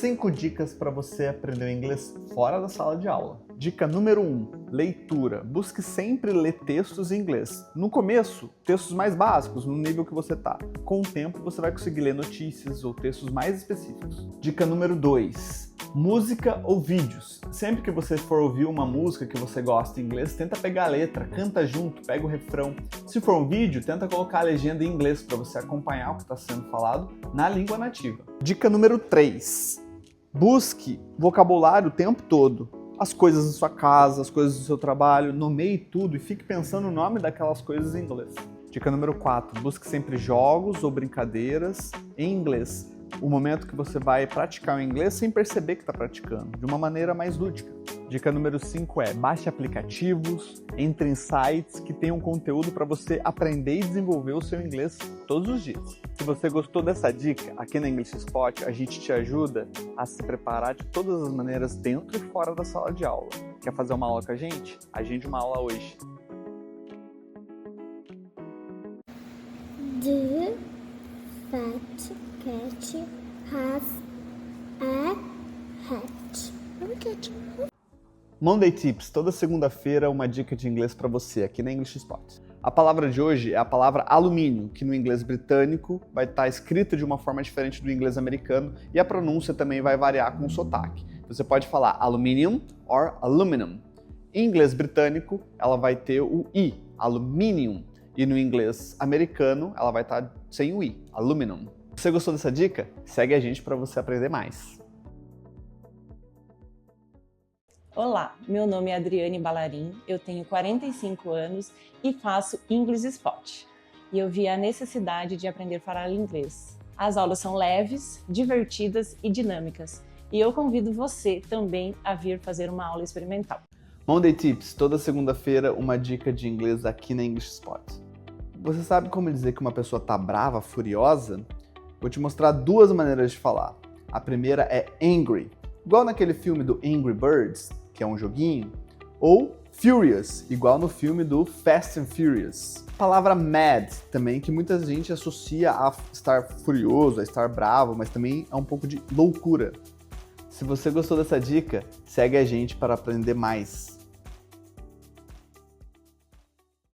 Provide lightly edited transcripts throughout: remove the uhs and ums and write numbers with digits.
5 dicas para você aprender inglês fora da sala de aula. Dica número 1, leitura. Busque sempre ler textos em inglês. No começo, textos mais básicos, no nível que você está. Com o tempo, você vai conseguir ler notícias ou textos mais específicos. Dica número 2, música ou vídeos. Sempre que você for ouvir uma música que você gosta em inglês, tenta pegar a letra, canta junto, pega o refrão. Se for um vídeo, tenta colocar a legenda em inglês para você acompanhar o que está sendo falado na língua nativa. Dica número 3, busque vocabulário o tempo todo. As coisas da sua casa, as coisas do seu trabalho, nomeie tudo e fique pensando o nome daquelas coisas em inglês. Dica número 4, busque sempre jogos ou brincadeiras em inglês. O momento que você vai praticar o inglês sem perceber que está praticando, de uma maneira mais lúdica. Dica número 5 é, baixe aplicativos, entre em sites que tenham conteúdo para você aprender e desenvolver o seu inglês todos os dias. Se você gostou dessa dica, aqui na English Spot, a gente te ajuda a se preparar de todas as maneiras dentro e fora da sala de aula. Quer fazer uma aula com a gente? Agende uma aula hoje. The fat cat has a hat. Monday Tips, toda segunda-feira uma dica de inglês para você aqui na English Spot. A palavra de hoje é a palavra alumínio, que no inglês britânico vai estar escrita de uma forma diferente do inglês americano e a pronúncia também vai variar com o sotaque. Você pode falar aluminium or aluminum. Em inglês britânico, ela vai ter o I, aluminium, e no inglês americano, ela vai estar sem o I, aluminum. Você gostou dessa dica? Segue a gente para você aprender mais. Olá, meu nome é Adriane Ballarin, eu tenho 45 anos e faço English Spot. E eu vi a necessidade de aprender a falar inglês. As aulas são leves, divertidas e dinâmicas. E eu convido você também a vir fazer uma aula experimental. Monday Tips, toda segunda-feira uma dica de inglês aqui na English Spot. Você sabe como dizer que uma pessoa tá brava, furiosa? Vou te mostrar duas maneiras de falar. A primeira é angry, igual naquele filme do Angry Birds, que é um joguinho, ou furious, igual no filme do Fast and Furious. A palavra mad também, que muita gente associa a estar furioso, a estar bravo, mas também é um pouco de loucura. Se você gostou dessa dica, segue a gente para aprender mais.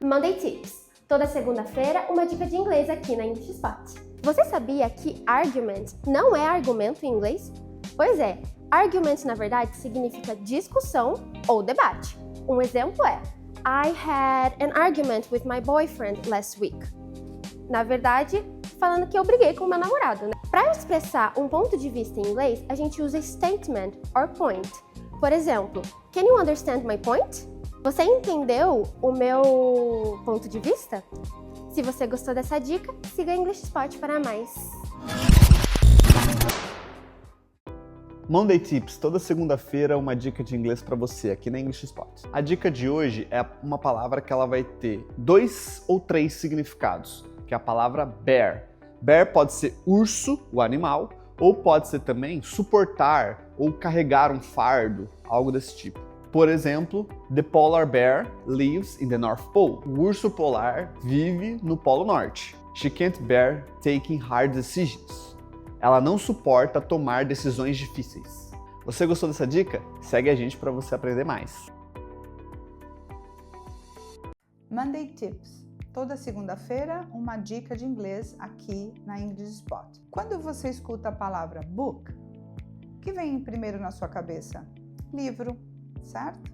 Monday Tips. Toda segunda-feira, uma dica de inglês aqui na English Spot. Você sabia que argument não é argumento em inglês? Pois é, argument na verdade significa discussão ou debate. Um exemplo é I had an argument with my boyfriend last week. Na verdade, falando que eu briguei com meu namorado, né? Para expressar um ponto de vista em inglês, a gente usa statement or point. Por exemplo, can you understand my point? Você entendeu o meu ponto de vista? Se você gostou dessa dica, siga a English Spot para mais. Monday Tips, toda segunda-feira uma dica de inglês para você aqui na English Spot. A dica de hoje é uma palavra que ela vai ter 2 ou 3 significados, que é a palavra bear. Bear pode ser urso, o animal, ou pode ser também suportar ou carregar um fardo, algo desse tipo. Por exemplo, the polar bear lives in the North Pole. O urso polar vive no Polo Norte. She can't bear taking hard decisions. Ela não suporta tomar decisões difíceis. Você gostou dessa dica? Segue a gente para você aprender mais. Monday Tips. Toda segunda-feira, uma dica de inglês aqui na English Spot. Quando você escuta a palavra book, o que vem primeiro na sua cabeça? Livro, certo?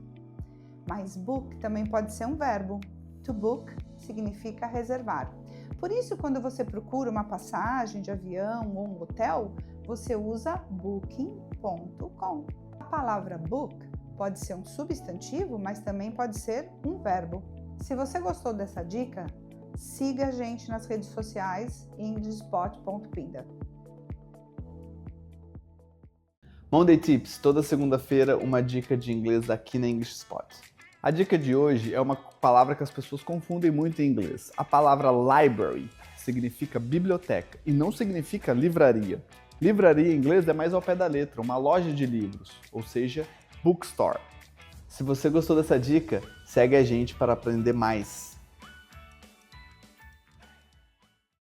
Mas book também pode ser um verbo. To book significa reservar. Por isso, quando você procura uma passagem de avião ou um hotel, você usa booking.com. A palavra book pode ser um substantivo, mas também pode ser um verbo. Se você gostou dessa dica, siga a gente nas redes sociais englishspot.pinda. Monday Tips, toda segunda-feira uma dica de inglês aqui na English Spot. A dica de hoje é uma palavra que as pessoas confundem muito em inglês. A palavra library significa biblioteca e não significa livraria. Livraria em inglês é mais ao pé da letra, uma loja de livros, ou seja, bookstore. Se você gostou dessa dica, segue a gente para aprender mais.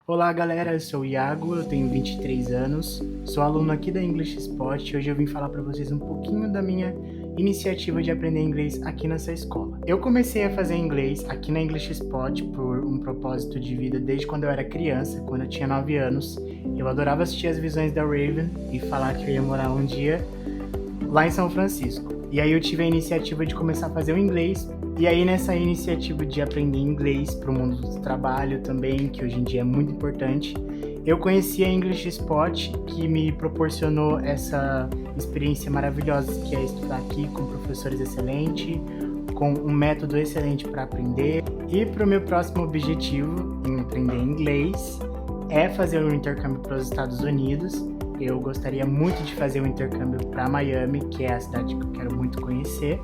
Olá galera, eu sou o Iago, eu tenho 23 anos, sou aluno aqui da English Spot e hoje eu vim falar para vocês um pouquinho da minha iniciativa de aprender inglês aqui nessa escola. Eu comecei a fazer inglês aqui na English Spot por um propósito de vida desde quando eu era criança, quando eu tinha 9 anos. Eu adorava assistir as visões da Raven e falar que eu ia morar um dia lá em São Francisco. E aí eu tive a iniciativa de começar a fazer o inglês. E aí nessa iniciativa de aprender inglês para o mundo do trabalho também, que hoje em dia é muito importante, eu conheci a English Spot, que me proporcionou essa experiência maravilhosa que é estudar aqui com professores excelentes, com um método excelente para aprender. E para o meu próximo objetivo em aprender inglês é fazer um intercâmbio para os Estados Unidos. Eu gostaria muito de fazer um intercâmbio para Miami, que é a cidade que eu quero muito conhecer,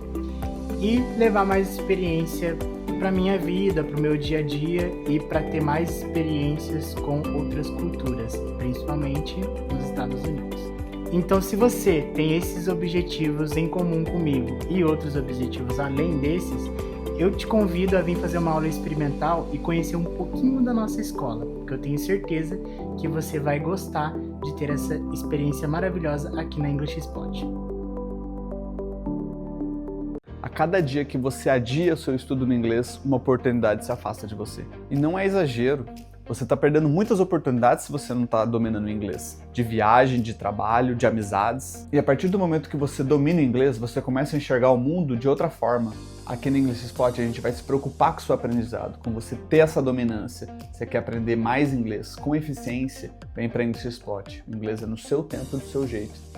e levar mais experiência para minha vida, para o meu dia a dia e para ter mais experiências com outras culturas, principalmente nos Estados Unidos. Então, se você tem esses objetivos em comum comigo e outros objetivos além desses, eu te convido a vir fazer uma aula experimental e conhecer um pouquinho da nossa escola, porque eu tenho certeza que você vai gostar de ter essa experiência maravilhosa aqui na English Spot. A cada dia que você adia seu estudo no inglês, uma oportunidade se afasta de você. E não é exagero. Você está perdendo muitas oportunidades se você não está dominando o inglês. De viagem, de trabalho, de amizades. E a partir do momento que você domina o inglês, você começa a enxergar o mundo de outra forma. Aqui no English Spot a gente vai se preocupar com o seu aprendizado, com você ter essa dominância. Você quer aprender mais inglês com eficiência? Vem para English Spot. O inglês é no seu tempo, do seu jeito.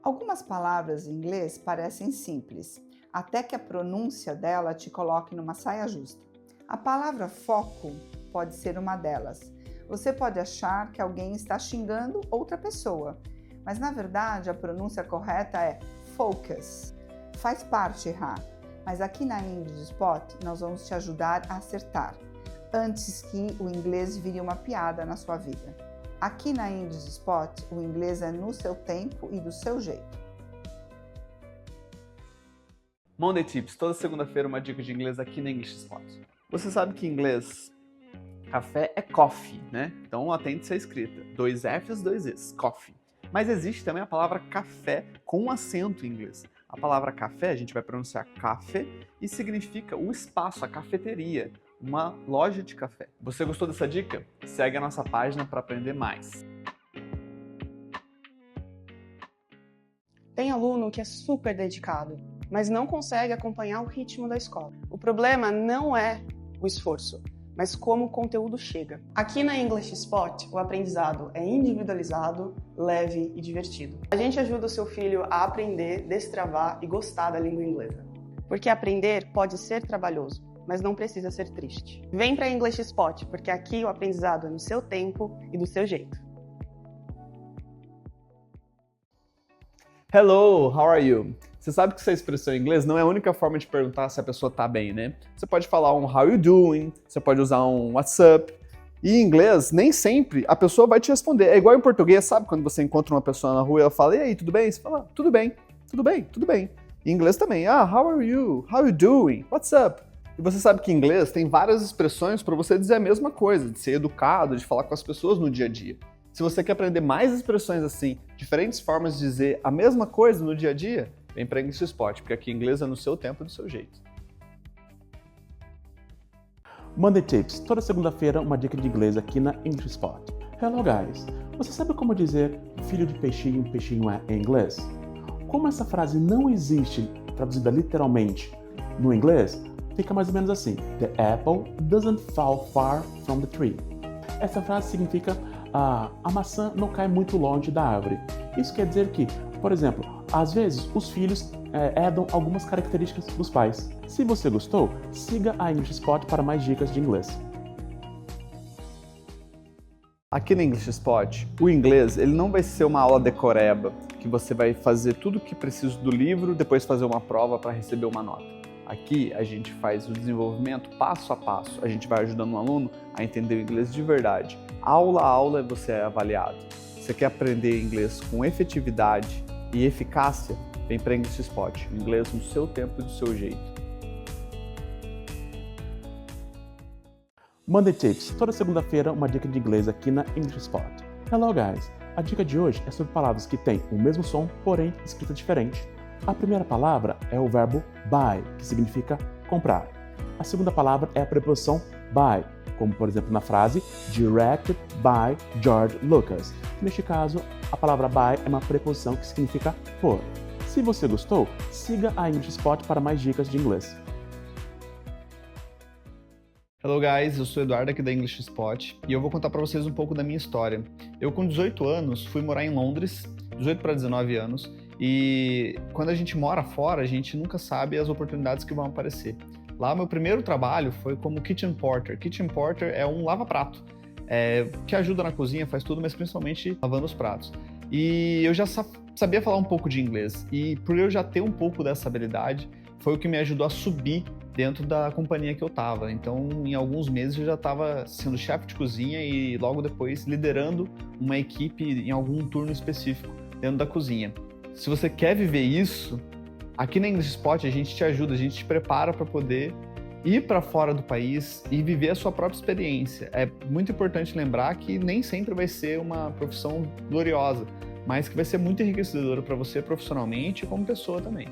Algumas palavras em inglês parecem simples, até que a pronúncia dela te coloque numa saia justa. A palavra foco pode ser uma delas. Você pode achar que alguém está xingando outra pessoa, mas na verdade a pronúncia correta é focus. Faz parte errar, mas aqui na English Spot nós vamos te ajudar a acertar, antes que o inglês vire uma piada na sua vida. Aqui na English Spot, o inglês é no seu tempo e do seu jeito. Monday Tips, toda segunda-feira uma dica de inglês aqui na English Spot. Você sabe que em inglês, café é coffee, né? Então atente ser escrita. 2 F's, 2 E's, coffee. Mas existe também a palavra café com acento em inglês. A palavra café, a gente vai pronunciar café e significa o espaço, a cafeteria. Uma loja de café. Você gostou dessa dica? Segue a nossa página para aprender mais. Tem aluno que é super dedicado, mas não consegue acompanhar o ritmo da escola. O problema não é o esforço, mas como o conteúdo chega. Aqui na English Spot, o aprendizado é individualizado, leve e divertido. A gente ajuda o seu filho a aprender, destravar e gostar da língua inglesa. Porque aprender pode ser trabalhoso, mas não precisa ser triste. Vem para English Spot, porque aqui o aprendizado é no seu tempo e do seu jeito. Hello, how are you? Você sabe que essa expressão em inglês não é a única forma de perguntar se a pessoa tá bem, né? Você pode falar um how you doing, você pode usar um what's up. E em inglês, nem sempre a pessoa vai te responder. É igual em português, sabe? Quando você encontra uma pessoa na rua e ela fala, e aí, tudo bem? Você fala, tudo bem, tudo bem, tudo bem. Em inglês também, how are you? How you doing? What's up? E você sabe que em inglês tem várias expressões para você dizer a mesma coisa, de ser educado, de falar com as pessoas no dia a dia. Se você quer aprender mais expressões assim, diferentes formas de dizer a mesma coisa no dia a dia, vem para English Spot, porque aqui inglês é no seu tempo e do seu jeito. Monday Tips, toda segunda-feira uma dica de inglês aqui na English Spot. Hello guys, você sabe como dizer filho de peixinho, peixinho é em inglês? Como essa frase não existe traduzida literalmente no inglês, fica mais ou menos assim: The apple doesn't fall far from the tree. Essa frase significa a maçã não cai muito longe da árvore. Isso quer dizer que, por exemplo, às vezes os filhos herdam algumas características dos pais. Se você gostou, siga a English Spot para mais dicas de inglês. Aqui no English Spot, o inglês ele não vai ser uma aula decoreba, que você vai fazer tudo o que precisa do livro, depois fazer uma prova para receber uma nota. Aqui a gente faz o desenvolvimento passo a passo, a gente vai ajudando o aluno a entender o inglês de verdade. Aula a aula você é avaliado. Você quer aprender inglês com efetividade e eficácia? Vem para English Spot, o inglês no seu tempo e do seu jeito. Monday Tips, toda segunda-feira uma dica de inglês aqui na English Spot. Hello guys! A dica de hoje é sobre palavras que têm o mesmo som, porém escrita diferente. A primeira palavra é o verbo buy, que significa comprar. A segunda palavra é a preposição by, como por exemplo na frase Directed by George Lucas. Neste caso, a palavra by é uma preposição que significa por. Se você gostou, siga a English Spot para mais dicas de inglês. Hello guys, eu sou o Eduardo aqui da English Spot e eu vou contar para vocês um pouco da minha história. Eu com 18 anos fui morar em Londres, 18 para 19 anos, e quando a gente mora fora, a gente nunca sabe as oportunidades que vão aparecer. Lá, meu primeiro trabalho foi como kitchen porter. Kitchen porter é um lava-prato, que ajuda na cozinha, faz tudo, mas principalmente lavando os pratos. E eu já sabia falar um pouco de inglês, e por eu já ter um pouco dessa habilidade, foi o que me ajudou a subir dentro da companhia que eu estava. Então, em alguns meses eu já estava sendo chefe de cozinha e logo depois liderando uma equipe em algum turno específico dentro da cozinha. Se você quer viver isso, aqui na English Spot a gente te ajuda, a gente te prepara para poder ir para fora do país e viver a sua própria experiência. É muito importante lembrar que nem sempre vai ser uma profissão gloriosa, mas que vai ser muito enriquecedora para você profissionalmente e como pessoa também.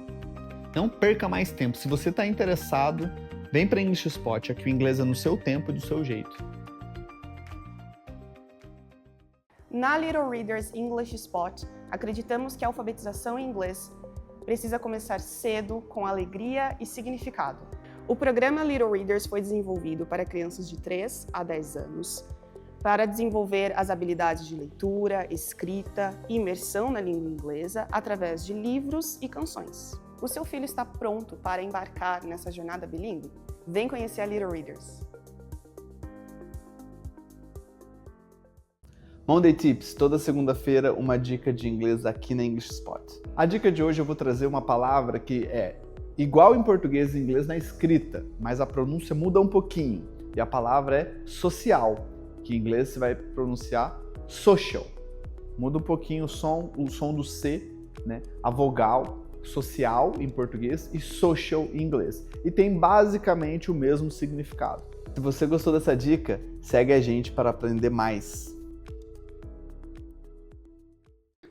Não perca mais tempo. Se você está interessado, vem para English Spot, aqui o inglês é no seu tempo e do seu jeito. Na Little Readers English Spot, acreditamos que a alfabetização em inglês precisa começar cedo, com alegria e significado. O programa Little Readers foi desenvolvido para crianças de 3 a 10 anos, para desenvolver as habilidades de leitura, escrita e imersão na língua inglesa através de livros e canções. O seu filho está pronto para embarcar nessa jornada bilíngue? Vem conhecer a Little Readers! Monday Tips, toda segunda-feira uma dica de inglês aqui na English Spot. A dica de hoje eu vou trazer uma palavra que é igual em português e inglês na escrita, mas a pronúncia muda um pouquinho. E a palavra é social, que em inglês você vai pronunciar social. Muda um pouquinho o som do C, né? A vogal, social em português e social em inglês. E tem basicamente o mesmo significado. Se você gostou dessa dica, segue a gente para aprender mais.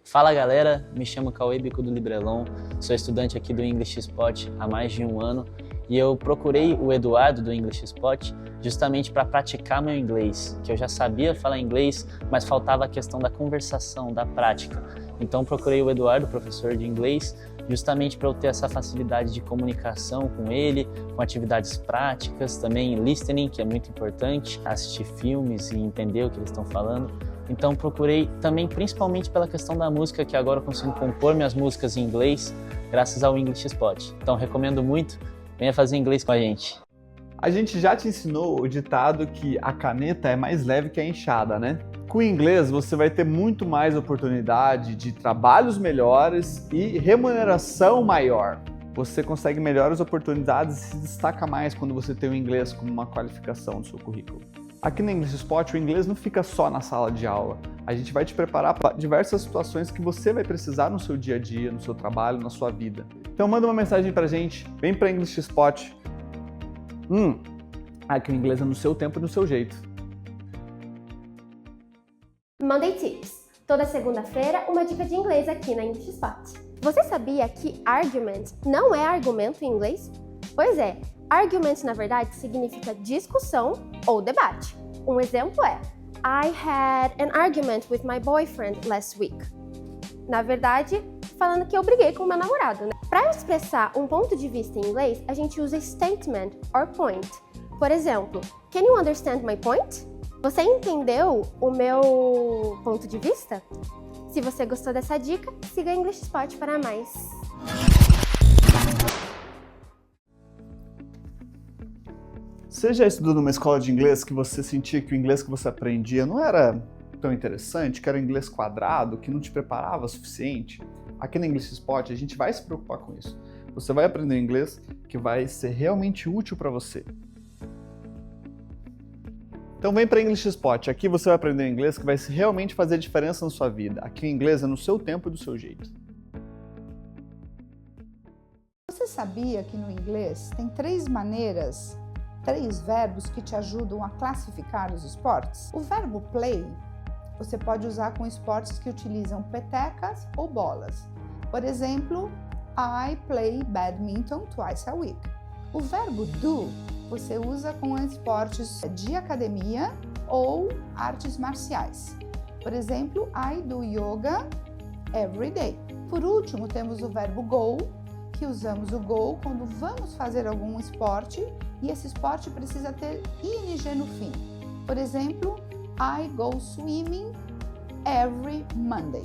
Fala galera, me chamo Cauê Bico do Librelon, sou estudante aqui do English Spot há mais de um ano e eu procurei o Eduardo do English Spot justamente para praticar meu inglês, que eu já sabia falar inglês, mas faltava a questão da conversação, da prática. Então procurei o Eduardo, professor de inglês, justamente para eu ter essa facilidade de comunicação com ele, com atividades práticas, também listening, que é muito importante, assistir filmes e entender o que eles estão falando. Então procurei também, principalmente pela questão da música, que agora eu consigo compor minhas músicas em inglês, graças ao English Spot. Então recomendo muito, venha fazer inglês com a gente. A gente já te ensinou o ditado que a caneta é mais leve que a enxada, né? Com o inglês você vai ter muito mais oportunidade de trabalhos melhores e remuneração maior. Você consegue melhores oportunidades e se destaca mais quando você tem o inglês como uma qualificação no seu currículo. Aqui na English Spot, o inglês não fica só na sala de aula. A gente vai te preparar para diversas situações que você vai precisar no seu dia a dia, no seu trabalho, na sua vida. Então manda uma mensagem pra gente, vem pra English Spot. Aqui o inglês é no seu tempo e no seu jeito. Monday Tips. Toda segunda-feira, uma dica de inglês aqui na English Spot. Você sabia que argument não é argumento em inglês? Pois é, argument na verdade significa discussão ou debate. Um exemplo é I had an argument with my boyfriend last week. Na verdade, falando que eu briguei com meu namorado, né? Para expressar um ponto de vista em inglês, a gente usa statement or point. Por exemplo, can you understand my point? Você entendeu o meu ponto de vista? Se você gostou dessa dica, siga a English Spot para mais. Você já estudou numa escola de inglês que você sentia que o inglês que você aprendia não era tão interessante, que era um inglês quadrado, que não te preparava o suficiente? Aqui na English Spot a gente vai se preocupar com isso. Você vai aprender inglês que vai ser realmente útil para você. Então vem para English Spot, aqui você vai aprender inglês que vai realmente fazer diferença na sua vida. Aqui o inglês é no seu tempo e do seu jeito. Você sabia que no inglês tem 3 maneiras 3 verbos que te ajudam a classificar os esportes? O verbo play você pode usar com esportes que utilizam petecas ou bolas. Por exemplo, I play badminton twice a week. O verbo do você usa com esportes de academia ou artes marciais. Por exemplo, I do yoga every day. Por último, temos o verbo go, que usamos o go quando vamos fazer algum esporte e esse esporte precisa ter ing no fim. Por exemplo, I go swimming every Monday.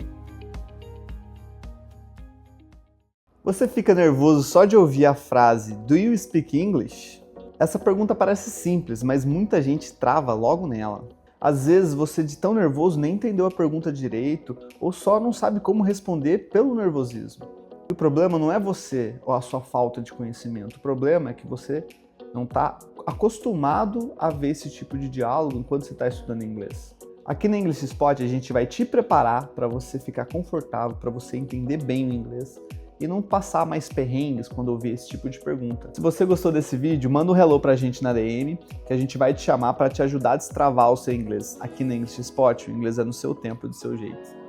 Você fica nervoso só de ouvir a frase "Do you speak English?" Essa pergunta parece simples, mas muita gente trava logo nela. Às vezes você de tão nervoso nem entendeu a pergunta direito ou só não sabe como responder pelo nervosismo. O problema não é você ou a sua falta de conhecimento, o problema é que você não está acostumado a ver esse tipo de diálogo enquanto você está estudando inglês. Aqui na English Spot a gente vai te preparar para você ficar confortável, para você entender bem o inglês e não passar mais perrengues quando ouvir esse tipo de pergunta. Se você gostou desse vídeo, manda um hello pra gente na DM, que a gente vai te chamar para te ajudar a destravar o seu inglês. Aqui na English Spot, o inglês é no seu tempo e do seu jeito.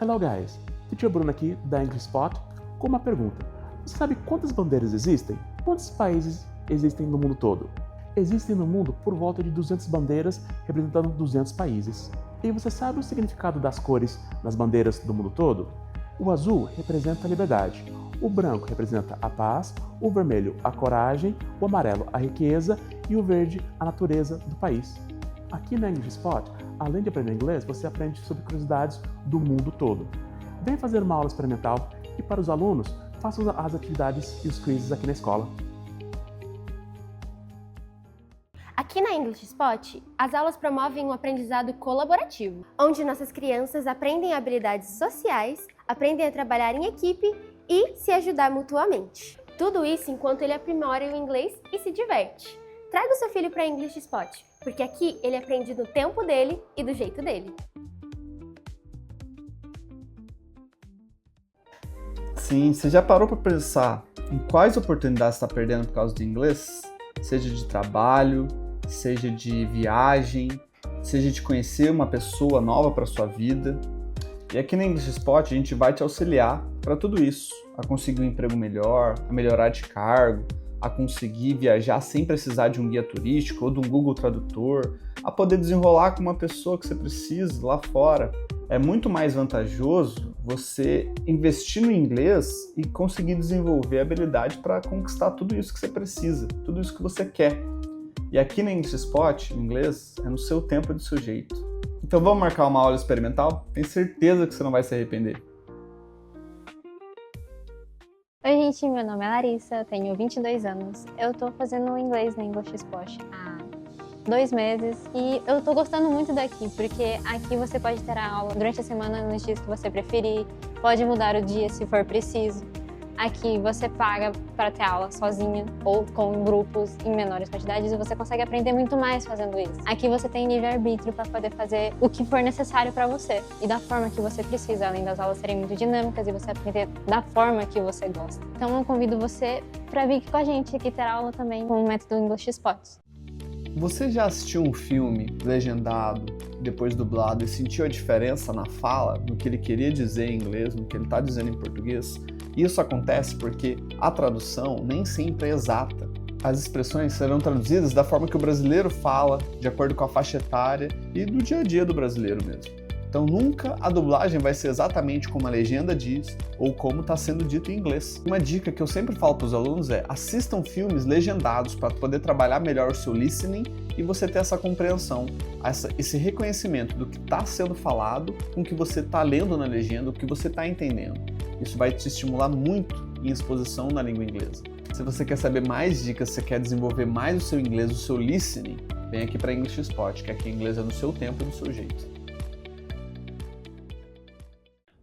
Hello guys, Teacher Bruno aqui da English Spot com uma pergunta. Você sabe quantas bandeiras existem? Quantos países existem no mundo todo? Existem no mundo por volta de 200 bandeiras representando 200 países. E você sabe o significado das cores das bandeiras do mundo todo? O azul representa a liberdade, o branco representa a paz, o vermelho a coragem, o amarelo a riqueza e o verde a natureza do país. Aqui na English Spot, além de aprender inglês, você aprende sobre curiosidades do mundo todo. Vem fazer uma aula experimental e para os alunos, faça as atividades e os quizzes aqui na escola. Aqui na English Spot, as aulas promovem um aprendizado colaborativo, onde nossas crianças aprendem habilidades sociais, aprendem a trabalhar em equipe e se ajudar mutuamente. Tudo isso enquanto ele aprimora o inglês e se diverte. Traga o seu filho para a English Spot, porque aqui ele aprende no tempo dele e do jeito dele. Sim, você já parou para pensar em quais oportunidades você está perdendo por causa do inglês? Seja de trabalho, seja de viagem, seja de conhecer uma pessoa nova para sua vida. E aqui na English Spot a gente vai te auxiliar para tudo isso, a conseguir um emprego melhor, a melhorar de cargo, a conseguir viajar sem precisar de um guia turístico ou de um Google Tradutor, a poder desenrolar com uma pessoa que você precisa lá fora. É muito mais vantajoso você investir no inglês e conseguir desenvolver a habilidade para conquistar tudo isso que você precisa, tudo isso que você quer. E aqui na English Spot, o inglês é no seu tempo e do seu jeito. Então vamos marcar uma aula experimental? Tenho certeza que você não vai se arrepender. Oi gente, meu nome é Larissa, tenho 22 anos. Eu tô fazendo inglês na English Spot há 2 meses e eu tô gostando muito daqui, porque aqui você pode ter a aula durante a semana nos dias que você preferir, pode mudar o dia se for preciso. Aqui você paga para ter aula sozinha ou com grupos em menores quantidades e você consegue aprender muito mais fazendo isso. Aqui você tem livre-arbítrio para poder fazer o que for necessário para você e da forma que você precisa, além das aulas serem muito dinâmicas e você aprender da forma que você gosta. Então eu convido você para vir aqui com a gente aqui ter aula também com o método English Spot. Você já assistiu um filme legendado, depois dublado e sentiu a diferença na fala, no que ele queria dizer em inglês, no que ele está dizendo em português? Isso acontece porque a tradução nem sempre é exata. As expressões serão traduzidas da forma que o brasileiro fala, de acordo com a faixa etária e do dia a dia do brasileiro mesmo. Então nunca a dublagem vai ser exatamente como a legenda diz ou como está sendo dito em inglês. Uma dica que eu sempre falo para os alunos é: assistam filmes legendados para poder trabalhar melhor o seu listening e você ter essa compreensão, esse reconhecimento do que está sendo falado com o que você está lendo na legenda, o que você está entendendo. Isso vai te estimular muito em exposição na língua inglesa. Se você quer saber mais dicas, se quer desenvolver mais o seu inglês, o seu listening, vem aqui para English Spot, que aqui em inglês é no seu tempo e do seu jeito.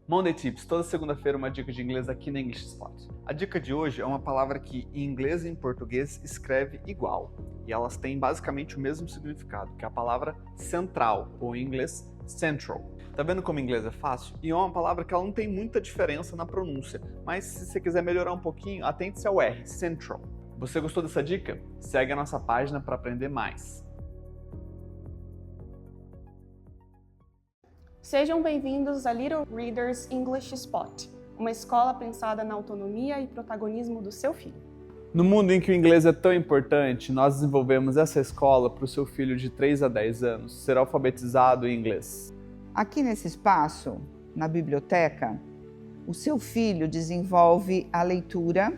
Monday Tips, toda segunda-feira uma dica de inglês aqui na English Spot. A dica de hoje é uma palavra que em inglês e em português escreve igual, e elas têm basicamente o mesmo significado, que é a palavra central, ou em inglês central. Tá vendo como em inglês é fácil? E é uma palavra que ela não tem muita diferença na pronúncia, mas se você quiser melhorar um pouquinho, atente-se ao R, central. Você gostou dessa dica? Segue a nossa página para aprender mais. Sejam bem-vindos a Little Readers English Spot, uma escola pensada na autonomia e protagonismo do seu filho. No mundo em que o inglês é tão importante, nós desenvolvemos essa escola para o seu filho de 3 a 10 anos ser alfabetizado em inglês. Aqui nesse espaço, na biblioteca, o seu filho desenvolve a leitura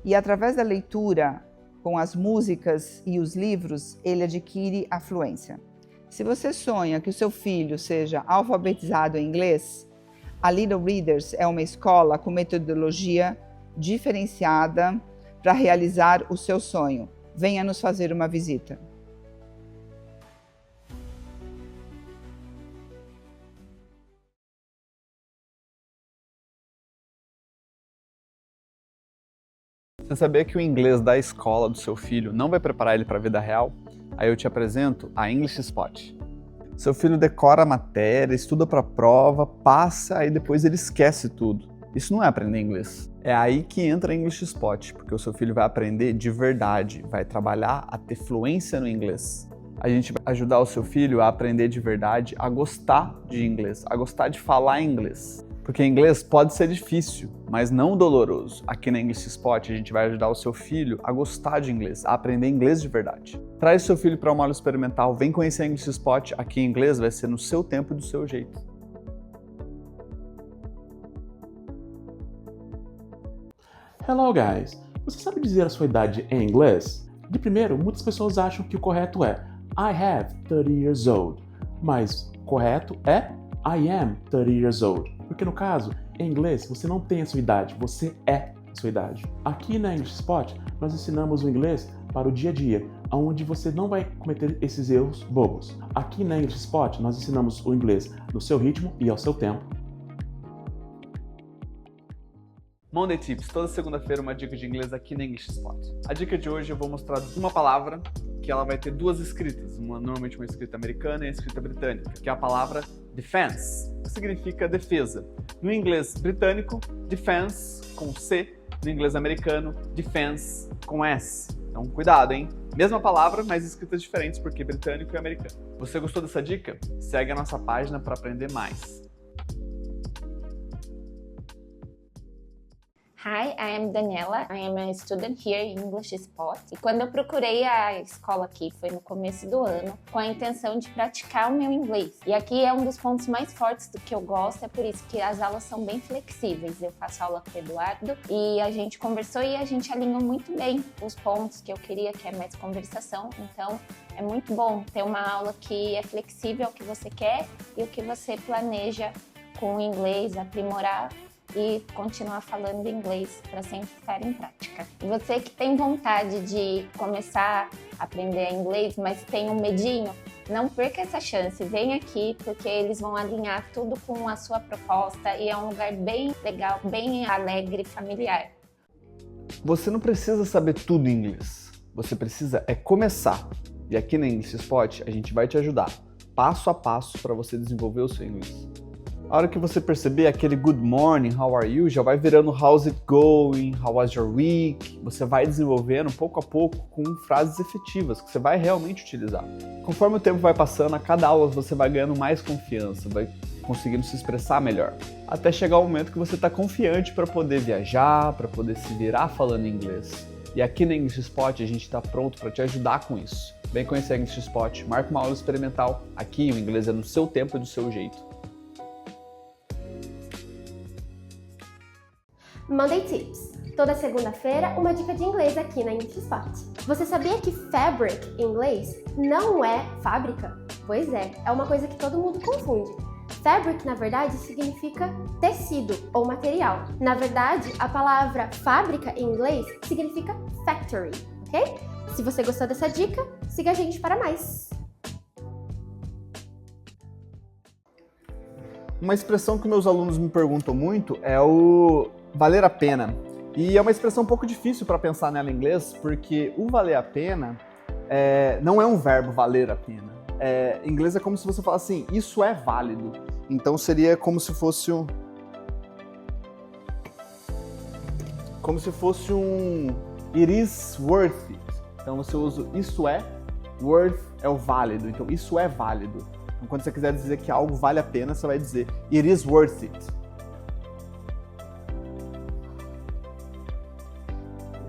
e, através da leitura, com as músicas e os livros, ele adquire a fluência. Se você sonha que o seu filho seja alfabetizado em inglês, a Little Readers é uma escola com metodologia diferenciada para realizar o seu sonho. Venha nos fazer uma visita. Você sabia que o inglês da escola do seu filho não vai preparar ele para a vida real? Aí eu te apresento a English Spot. Seu filho decora a matéria, estuda para a prova, passa, aí depois ele esquece tudo. Isso não é aprender inglês. É aí que entra a English Spot, porque o seu filho vai aprender de verdade, vai trabalhar a ter fluência no inglês. A gente vai ajudar o seu filho a aprender de verdade, a gostar de inglês, a gostar de falar inglês. Porque inglês pode ser difícil, mas não doloroso. Aqui na English Spot a gente vai ajudar o seu filho a gostar de inglês, a aprender inglês de verdade. Traz seu filho para uma aula experimental, vem conhecer a English Spot. Aqui em inglês vai ser no seu tempo e do seu jeito. Hello guys! Você sabe dizer a sua idade em inglês? De primeiro, muitas pessoas acham que o correto é I have 30 years old, mas o correto é I am 30 years old. Porque no caso, em inglês, você não tem a sua idade, você é a sua idade. Aqui na English Spot, nós ensinamos o inglês para o dia a dia, onde você não vai cometer esses erros bobos. Aqui na English Spot, nós ensinamos o inglês no seu ritmo e ao seu tempo. Monday Tips, toda segunda-feira uma dica de inglês aqui na English Spot. A dica de hoje eu vou mostrar uma palavra que ela vai ter duas escritas, normalmente uma escrita americana e uma escrita britânica, que é a palavra defense, que significa defesa. No inglês britânico, defense com C, no inglês americano, defense com S. Então cuidado, hein? Mesma palavra, mas escritas diferentes porque britânico e americano. Você gostou dessa dica? Segue a nossa página para aprender mais. Hi, I am Daniela. I am a student here in English Spot. E quando eu procurei a escola aqui, foi no começo do ano, com a intenção de praticar o meu inglês. E aqui é um dos pontos mais fortes do que eu gosto, é por isso que as aulas são bem flexíveis. Eu faço aula com o Eduardo e a gente conversou e a gente alinhou muito bem os pontos que eu queria, que é mais conversação. Então, é muito bom ter uma aula que é flexível ao que você quer e o que você planeja com o inglês, aprimorar e continuar falando inglês para sempre ficar em prática. E você que tem vontade de começar a aprender inglês, mas tem um medinho, não perca essa chance. Vem aqui porque eles vão alinhar tudo com a sua proposta e é um lugar bem legal, bem alegre, familiar. Você não precisa saber tudo em inglês. Você precisa começar. E aqui na English Spot a gente vai te ajudar passo a passo para você desenvolver o seu inglês. A hora que você perceber aquele good morning, how are you, já vai virando how's it going, how was your week. Você vai desenvolvendo pouco a pouco com frases efetivas que você vai realmente utilizar. Conforme o tempo vai passando, a cada aula você vai ganhando mais confiança, vai conseguindo se expressar melhor. Até chegar o momento que você está confiante para poder viajar, para poder se virar falando inglês. E aqui na English Spot a gente está pronto para te ajudar com isso. Vem conhecer a English Spot, marca uma aula experimental. Aqui o inglês é no seu tempo e do seu jeito. Monday Tips. Toda segunda-feira, uma dica de inglês aqui na English Spot. Você sabia que fabric, em inglês, não é fábrica? Pois é uma coisa que todo mundo confunde. Fabric, na verdade, significa tecido ou material. Na verdade, a palavra fábrica, em inglês, significa factory, ok? Se você gostou dessa dica, siga a gente para mais. Uma expressão que meus alunos me perguntam muito é o valer a pena. E é uma expressão um pouco difícil para pensar nela em inglês, porque o valer a pena não é um verbo valer a pena. Em inglês é como se você falasse assim, isso é válido. Então seria como se fosse It is worth it. Então você usa isso é, worth é o válido. Então isso é válido. Então quando você quiser dizer que algo vale a pena, você vai dizer it is worth it.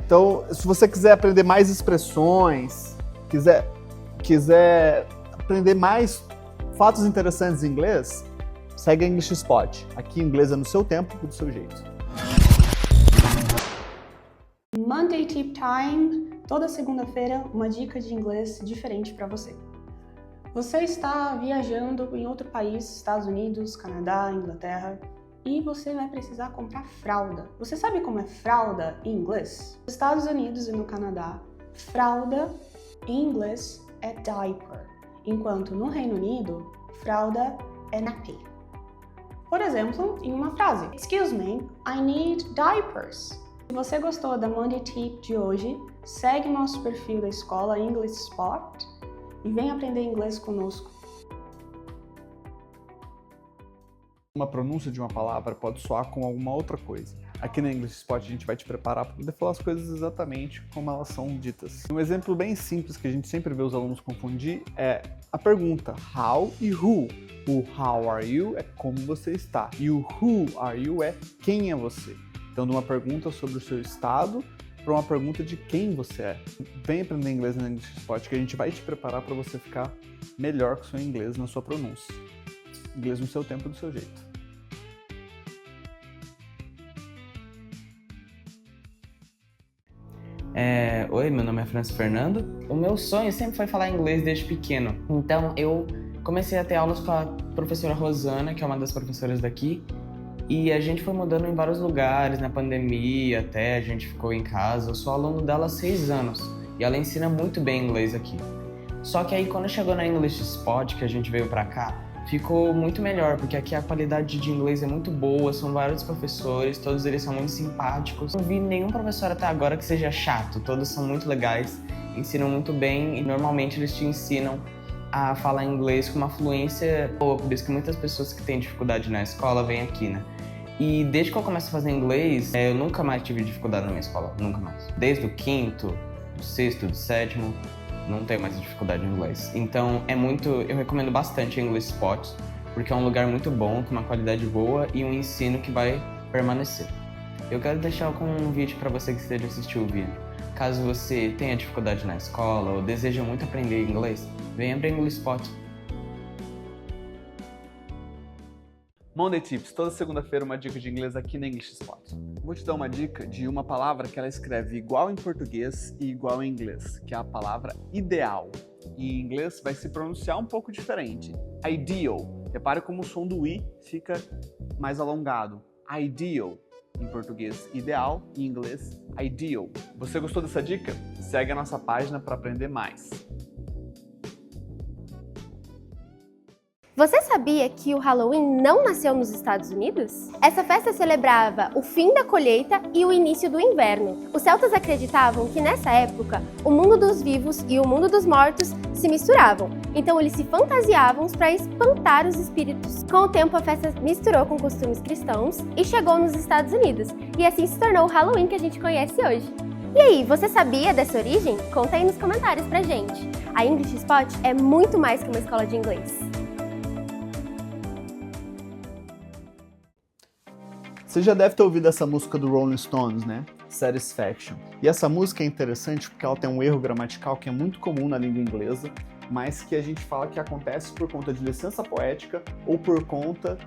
Então, se você quiser aprender mais expressões, quiser aprender mais fatos interessantes em inglês, segue a English Spot. Aqui inglês é no seu tempo e do seu jeito. Monday Tip Time. Toda segunda-feira, uma dica de inglês diferente para você. Você está viajando em outro país, Estados Unidos, Canadá, Inglaterra, e você vai precisar comprar fralda. Você sabe como é fralda em inglês? Nos Estados Unidos e no Canadá, fralda em inglês é diaper, enquanto no Reino Unido, fralda é nappy. Por exemplo, em uma frase: Excuse me, I need diapers. Se você gostou da Monday Tip de hoje, segue nosso perfil da escola English Spot e vem aprender inglês conosco. Uma pronúncia de uma palavra pode soar com alguma outra coisa. Aqui na English Spot a gente vai te preparar para poder falar as coisas exatamente como elas são ditas. Um exemplo bem simples que a gente sempre vê os alunos confundir é a pergunta how e who. O how are you é como você está e o who are you é quem é você. Então, de uma pergunta sobre o seu estado para uma pergunta de quem você é. Vem aprender inglês na English Spot que a gente vai te preparar para você ficar melhor com o seu inglês na sua pronúncia. Inglês no seu tempo e do seu jeito. Oi, meu nome é Francis Fernando. O meu sonho sempre foi falar inglês desde pequeno. Então eu comecei a ter aulas com a professora Rosana, que é uma das professoras daqui. E a gente foi mudando em vários lugares, na pandemia até, a gente ficou em casa. Eu sou aluno dela há 6 anos e ela ensina muito bem inglês aqui. Só que aí quando chegou na English Spot, que a gente veio pra cá, ficou muito melhor, porque aqui a qualidade de inglês é muito boa, são vários professores, todos eles são muito simpáticos. Não vi nenhum professor até agora que seja chato, todos são muito legais, ensinam muito bem e normalmente eles te ensinam a falar inglês com uma fluência boa, por isso que muitas pessoas que têm dificuldade na escola vêm aqui, né? E desde que eu começo a fazer inglês, eu nunca mais tive dificuldade na minha escola, nunca mais. Desde o 5º, do 6º, do 7º, não tenho mais dificuldade em inglês. Então eu recomendo bastante a English Spot, porque é um lugar muito bom, com uma qualidade boa e um ensino que vai permanecer. Eu quero deixar com um vídeo para você que esteja assistindo o vídeo. Caso você tenha dificuldade na escola ou deseja muito aprender inglês, venha para a English Spot. Monday Tips, toda segunda-feira uma dica de inglês aqui na English Spot. Vou te dar uma dica de uma palavra que ela escreve igual em português e igual em inglês, que é a palavra ideal. Em inglês vai se pronunciar um pouco diferente. Ideal. Repare como o som do I fica mais alongado. Ideal. Em português, ideal. Em inglês, ideal. Você gostou dessa dica? Segue a nossa página para aprender mais. Você sabia que o Halloween não nasceu nos Estados Unidos? Essa festa celebrava o fim da colheita e o início do inverno. Os celtas acreditavam que nessa época o mundo dos vivos e o mundo dos mortos se misturavam, então eles se fantasiavam para espantar os espíritos. Com o tempo a festa misturou com costumes cristãos e chegou nos Estados Unidos, e assim se tornou o Halloween que a gente conhece hoje. E aí, você sabia dessa origem? Conta aí nos comentários pra gente. A English Spot é muito mais que uma escola de inglês. Você já deve ter ouvido essa música do Rolling Stones, né? Satisfaction. E essa música é interessante porque ela tem um erro gramatical que é muito comum na língua inglesa, mas que a gente fala que acontece por conta de licença poética ou por conta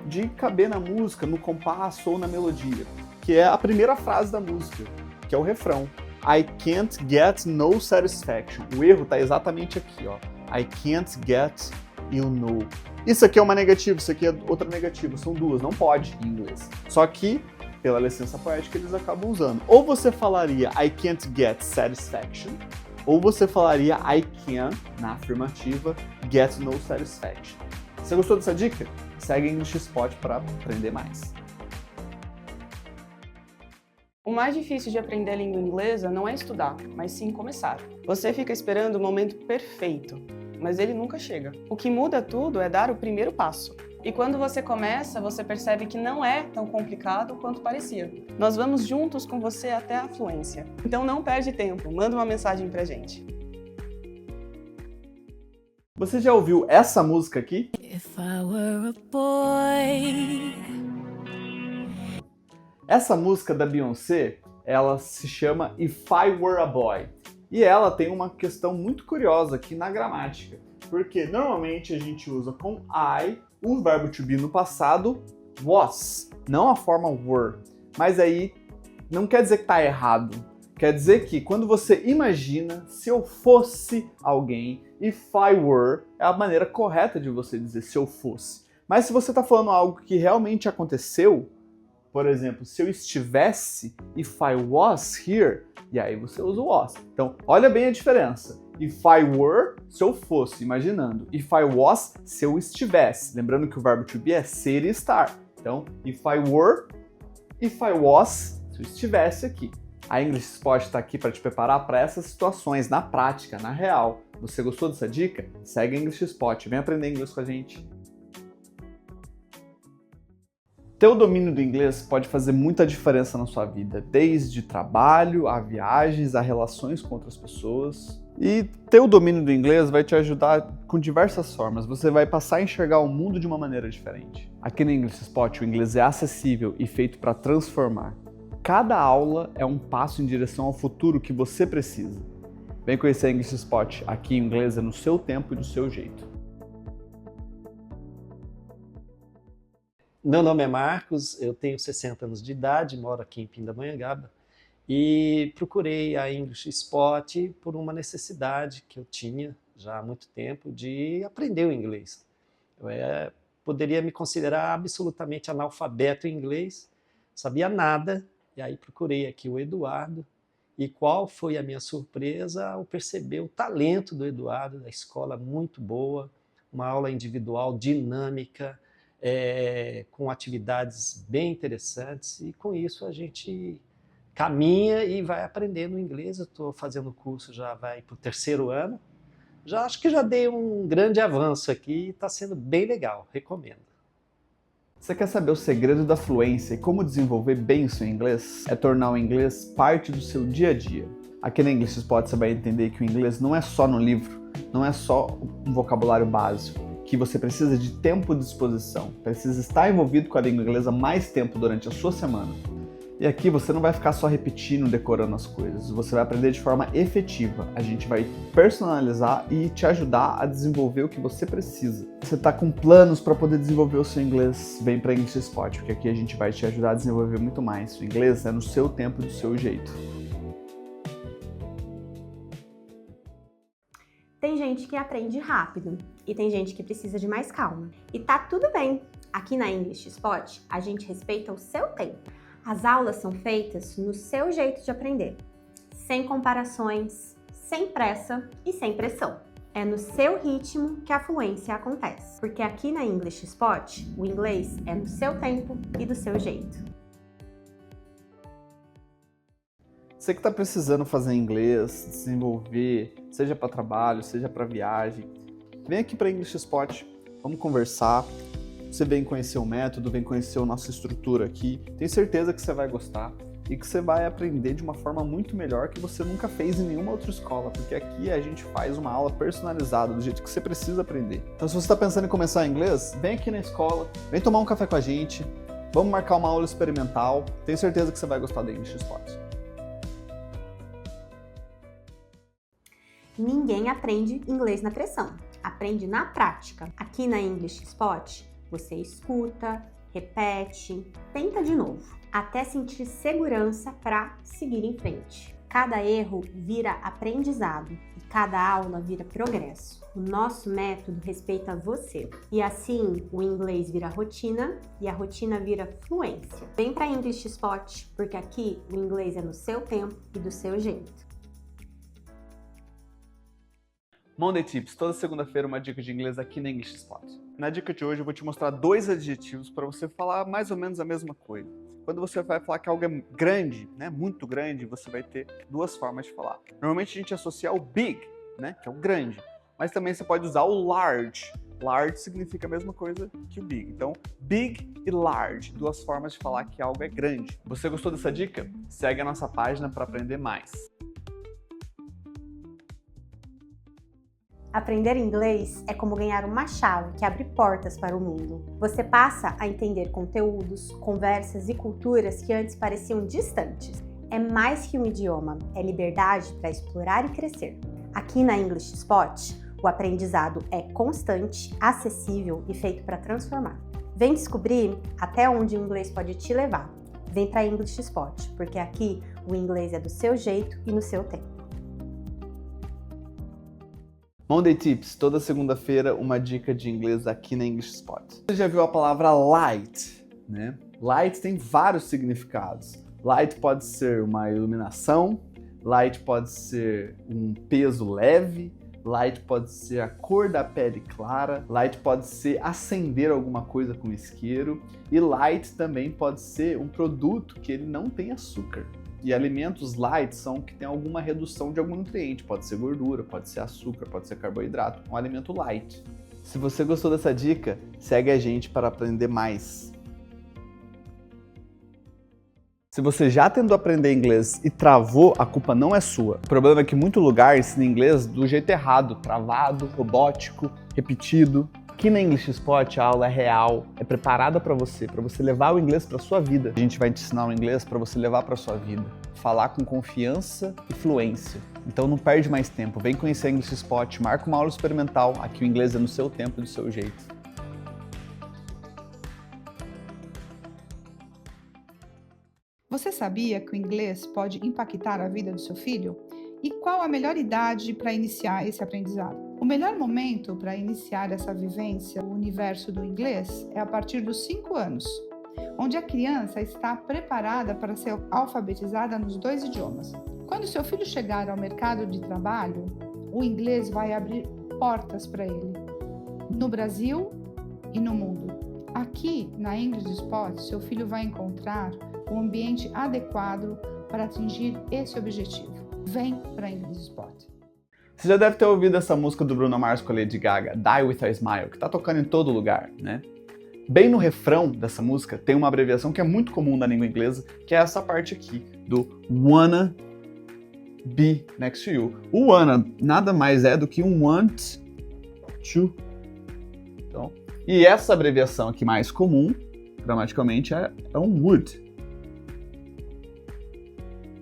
de caber na música, no compasso ou na melodia, que é a primeira frase da música, que é o refrão. I can't get no satisfaction. O erro está exatamente aqui, ó. I can't get you know. Isso aqui é uma negativa, isso aqui é outra negativa, são duas, não pode em inglês. Só que, pela licença poética, eles acabam usando. Ou você falaria I can't get satisfaction, ou você falaria I can, na afirmativa, get no satisfaction. Você gostou dessa dica? Segue English Spot para aprender mais. O mais difícil de aprender a língua inglesa não é estudar, mas sim começar. Você fica esperando o momento perfeito, mas ele nunca chega. O que muda tudo é dar o primeiro passo. E quando você começa, você percebe que não é tão complicado quanto parecia. Nós vamos juntos com você até a fluência. Então não perde tempo, manda uma mensagem pra gente. Você já ouviu essa música aqui? If I were a boy. Essa música da Beyoncé, ela se chama If I Were a Boy. E ela tem uma questão muito curiosa aqui na gramática. Porque normalmente a gente usa com I o verbo to be no passado was, não a forma were. Mas aí não quer dizer que está errado. Quer dizer que quando você imagina, se eu fosse alguém, if I were é a maneira correta de você dizer se eu fosse. Mas se você está falando algo que realmente aconteceu, por exemplo, se eu estivesse, if I was here, e aí você usa o was. Então, olha bem a diferença. If I were, se eu fosse, imaginando. If I was, se eu estivesse. Lembrando que o verbo to be é ser e estar. Então, if I were, if I was, se eu estivesse aqui. A English Spot está aqui para te preparar para essas situações, na prática, na real. Você gostou dessa dica? Segue a English Spot, vem aprender inglês com a gente. Ter o domínio do inglês pode fazer muita diferença na sua vida, desde trabalho, a viagens, a relações com outras pessoas. E ter o domínio do inglês vai te ajudar com diversas formas. Você vai passar a enxergar o mundo de uma maneira diferente. Aqui no English Spot, o inglês é acessível e feito para transformar. Cada aula é um passo em direção ao futuro que você precisa. Vem conhecer a English Spot. Aqui em inglês é no seu tempo e do seu jeito. Meu nome é Marcos, eu tenho 60 anos de idade, moro aqui em Pindamonhangaba e procurei a English Spot por uma necessidade que eu tinha já há muito tempo de aprender o inglês. Eu poderia me considerar absolutamente analfabeto em inglês, sabia nada, e aí procurei aqui o Eduardo e qual foi a minha surpresa ao perceber o talento do Eduardo, da escola muito boa, uma aula individual dinâmica, com atividades bem interessantes, e com isso a gente caminha e vai aprendendo inglês. Eu estou fazendo o curso, já vai para o 3º ano, acho que já dei um grande avanço aqui e está sendo bem legal, recomendo. Você quer saber o segredo da fluência e como desenvolver bem o seu inglês? É tornar o inglês parte do seu dia a dia. Aqui na English Spot você vai entender que o inglês não é só no livro, não é só um vocabulário básico, que você precisa de tempo de disposição, precisa estar envolvido com a língua inglesa mais tempo durante a sua semana. E aqui você não vai ficar só repetindo, decorando as coisas, você vai aprender de forma efetiva. A gente vai personalizar e te ajudar a desenvolver o que você precisa. Você está com planos para poder desenvolver o seu inglês? Vem para English Spot, porque aqui a gente vai te ajudar a desenvolver muito mais. O inglês é no seu tempo e do seu jeito. Tem gente que aprende rápido e tem gente que precisa de mais calma. E tá tudo bem. Aqui na English Spot, a gente respeita o seu tempo. As aulas são feitas no seu jeito de aprender, sem comparações, sem pressa e sem pressão. É no seu ritmo que a fluência acontece, porque aqui na English Spot, o inglês é no seu tempo e do seu jeito. Você que está precisando fazer inglês, desenvolver, seja para trabalho, seja para viagem, vem aqui para English Spot, vamos conversar. Você vem conhecer o método, vem conhecer a nossa estrutura aqui. Tenho certeza que você vai gostar e que você vai aprender de uma forma muito melhor que você nunca fez em nenhuma outra escola, porque aqui a gente faz uma aula personalizada, do jeito que você precisa aprender. Então se você está pensando em começar inglês, vem aqui na escola, vem tomar um café com a gente, vamos marcar uma aula experimental. Tenho certeza que você vai gostar da English Spot. Ninguém aprende inglês na pressão, aprende na prática. Aqui na English Spot, você escuta, repete, tenta de novo, até sentir segurança para seguir em frente. Cada erro vira aprendizado e cada aula vira progresso. O nosso método respeita você e assim o inglês vira rotina e a rotina vira fluência. Vem para English Spot, porque aqui o inglês é no seu tempo e do seu jeito. Monday Tips, toda segunda-feira uma dica de inglês aqui na English Spot. Na dica de hoje eu vou te mostrar 2 adjetivos para você falar mais ou menos a mesma coisa. Quando você vai falar que algo é grande, né, muito grande, você vai ter 2 formas de falar. Normalmente a gente associa o big, né, que é o grande, mas também você pode usar o large. Large significa a mesma coisa que o big. Então, big e large, duas formas de falar que algo é grande. Você gostou dessa dica? Segue a nossa página para aprender mais. Aprender inglês é como ganhar uma chave que abre portas para o mundo. Você passa a entender conteúdos, conversas e culturas que antes pareciam distantes. É mais que um idioma, é liberdade para explorar e crescer. Aqui na English Spot, o aprendizado é constante, acessível e feito para transformar. Vem descobrir até onde o inglês pode te levar. Vem para English Spot, porque aqui o inglês é do seu jeito e no seu tempo. Monday Tips, toda segunda-feira uma dica de inglês aqui na English Spot. Você já viu a palavra light, né? Light tem vários significados. Light pode ser uma iluminação, light pode ser um peso leve, light pode ser a cor da pele clara, light pode ser acender alguma coisa com isqueiro e light também pode ser um produto que ele não tem açúcar. E alimentos light são que tem alguma redução de algum nutriente, pode ser gordura, pode ser açúcar, pode ser carboidrato, um alimento light. Se você gostou dessa dica, segue a gente para aprender mais. Se você já tentou aprender inglês e travou, a culpa não é sua. O problema é que muito lugar ensina inglês do jeito errado, travado, robótico, repetido. Aqui na English Spot a aula é real, é preparada para você levar o inglês para sua vida. A gente vai te ensinar o inglês para você levar para sua vida, falar com confiança e fluência. Então não perde mais tempo, vem conhecer a English Spot, marca uma aula experimental, aqui o inglês é no seu tempo e do seu jeito. Você sabia que o inglês pode impactar a vida do seu filho? E qual a melhor idade para iniciar esse aprendizado? O melhor momento para iniciar essa vivência no universo do inglês é a partir dos 5 anos, onde a criança está preparada para ser alfabetizada nos 2 idiomas. Quando seu filho chegar ao mercado de trabalho, o inglês vai abrir portas para ele, no Brasil e no mundo. Aqui, na English Spot, seu filho vai encontrar um ambiente adequado para atingir esse objetivo. Vem para English Spot. Você já deve ter ouvido essa música do Bruno Mars com a Lady Gaga, Die With A Smile, que tá tocando em todo lugar, né? Bem no refrão dessa música tem uma abreviação que é muito comum na língua inglesa, que é essa parte aqui, do wanna be next to you. O wanna nada mais é do que um want to. Então, e essa abreviação aqui mais comum, gramaticalmente, é um would.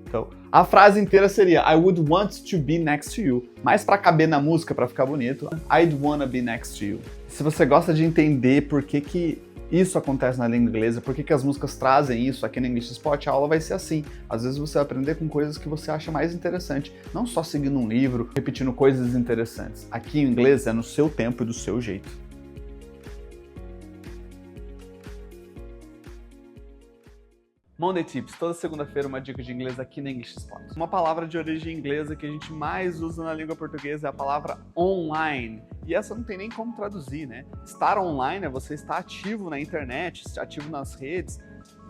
Então, a frase inteira seria I would want to be next to you. Mas para caber na música, para ficar bonito, I'd wanna be next to you. Se você gosta de entender por que isso acontece na língua inglesa, por que as músicas trazem isso aqui no English Spot, a aula vai ser assim. Às vezes você vai aprender com coisas que você acha mais interessante, não só seguindo um livro, repetindo coisas interessantes. Aqui o inglês é no seu tempo e do seu jeito. Monday Tips, toda segunda-feira uma dica de inglês aqui na English Spot. Uma palavra de origem inglesa que a gente mais usa na língua portuguesa é a palavra online. E essa não tem nem como traduzir, né? Estar online é você estar ativo na internet, ativo nas redes.